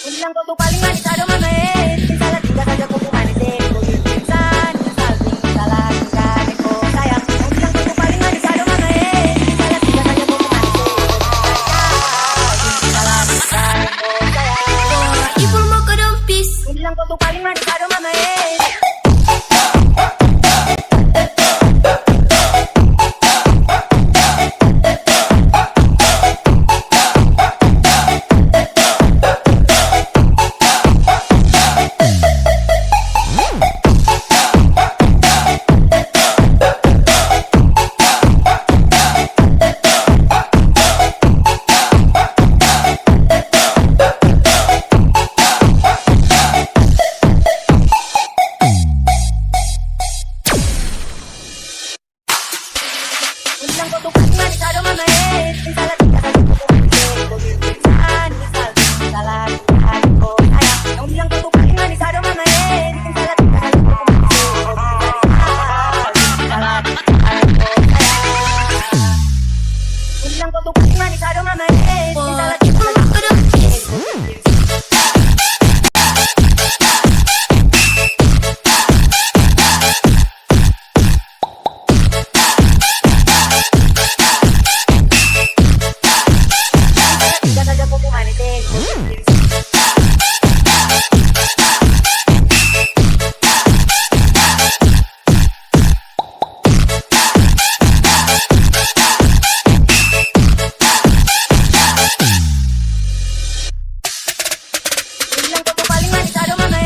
Bilang kau tuh paling manis, aduh mama salah tinggal saja kau tuh manis kau insan, saling salah tinggal kau sayang. Kau bilang kau tuh paling manis, aduh mama salah tinggal saja kau tuh manis salah tinggal kau sayang. Ipul mau ke dompis. Kau bilang kau tuh paling manis, aduh mama bilang kau tuh paling manis, aduh mama salah tinggal saja kau tuh manis kau insan, saling salah tinggal kau sayang. Kau bilang kau tuh paling manis, aduh mama salah tinggal saja kau tuh manis salah tinggal kau sayang. Kau bilang kau tuh paling manis, aduh mama salah tinggal saja kau tuh manis. Bilang kau tuh paling manis, aduh mama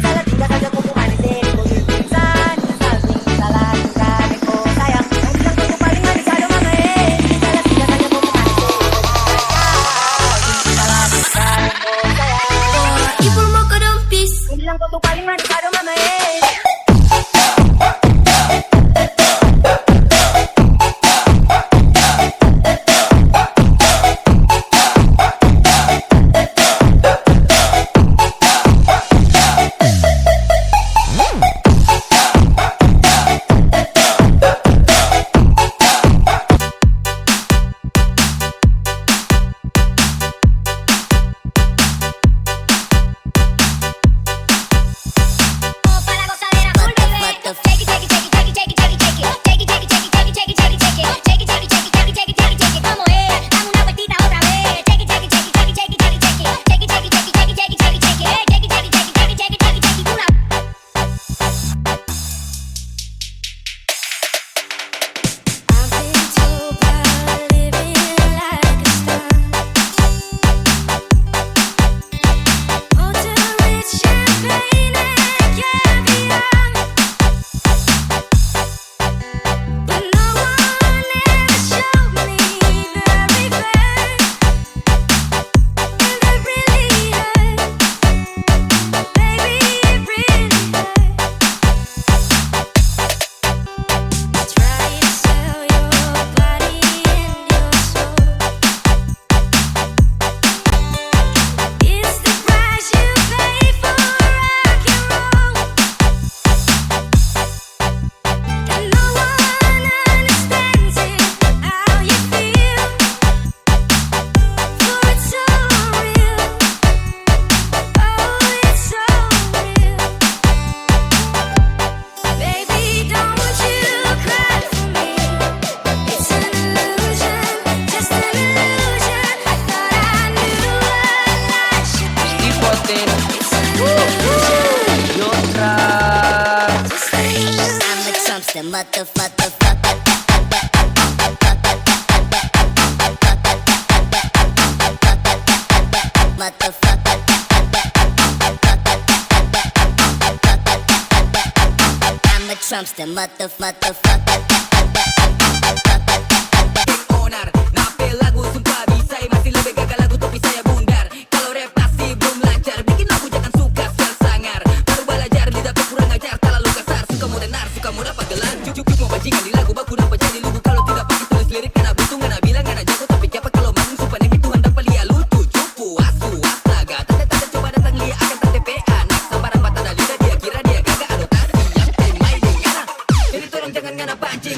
salah tinggal saja kau tuh manis kau insan, saling salah tinggal kau sayang. Kau bilang kau tuh paling manis, aduh mama salah tinggal saja kau tuh manis salah tinggal kau sayang. Ipul mau ke dompis. Kau bilang kau tuh paling manis, aduh mama The motherfucker. I'm a Trumpster, motherfucker. Onar, napel lagu sumpah bisa masih lebih gagal lagu tapi saya bundar. Kalau rap masih belum lancar, bikin lagu jangan suka sangar. Baru belajar lidah kurang ajar, terlalu kasar. Suka mau tenar, suka mau dapat gelar. Cucuk mau bajingan di lagu baku dapat jadi lugu. Kalau tidak pakai tulis lirik, kena buntung, kena bilang kena jago. Tapi siapa kalau mang sumpah demi Tuhan dapat lihat lucu, cupu, asu, astaga. Tanda-tanda coba datang lihat akan TPA. Nak sambaran mata dan lidah dia kira dia gagak adotasi yang main dengan. Jadi tolong jangan ngana panci.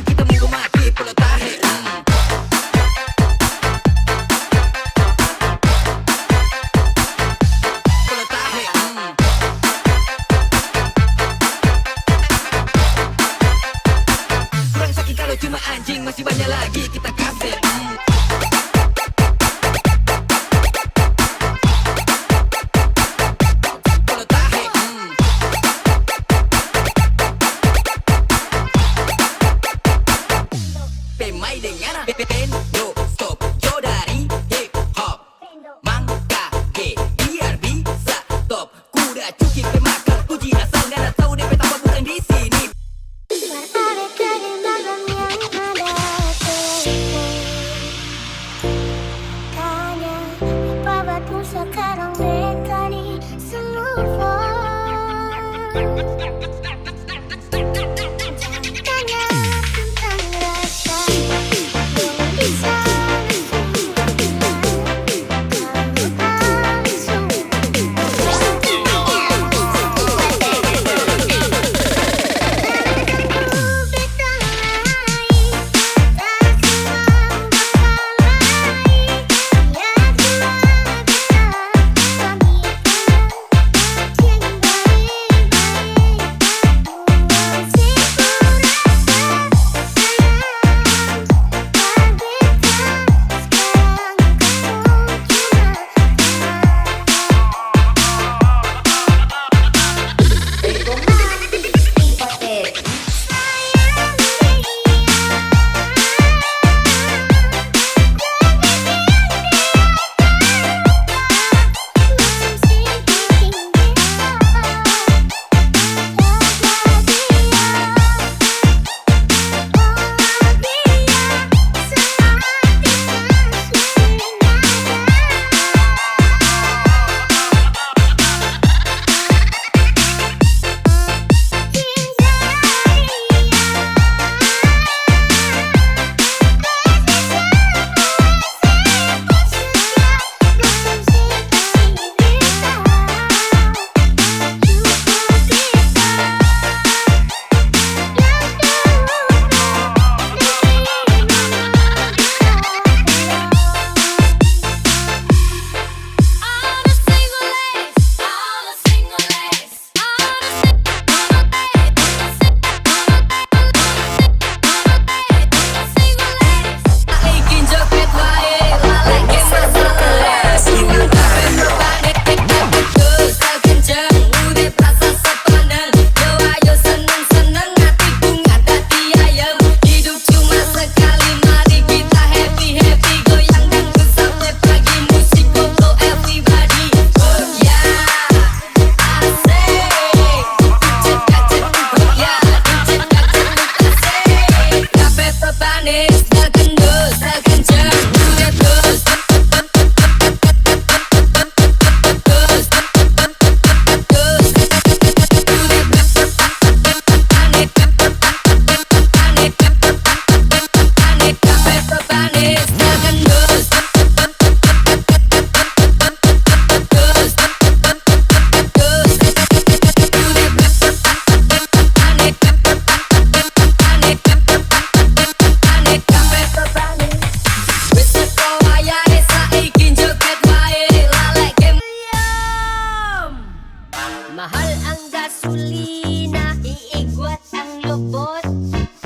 Mahal ang gasolina, iigwat ang lubot.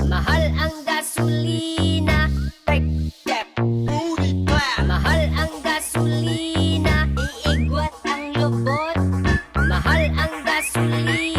Mahal ang gasolina, mahal ang gasolina, iigwat ang lubot. Mahal ang gasolina.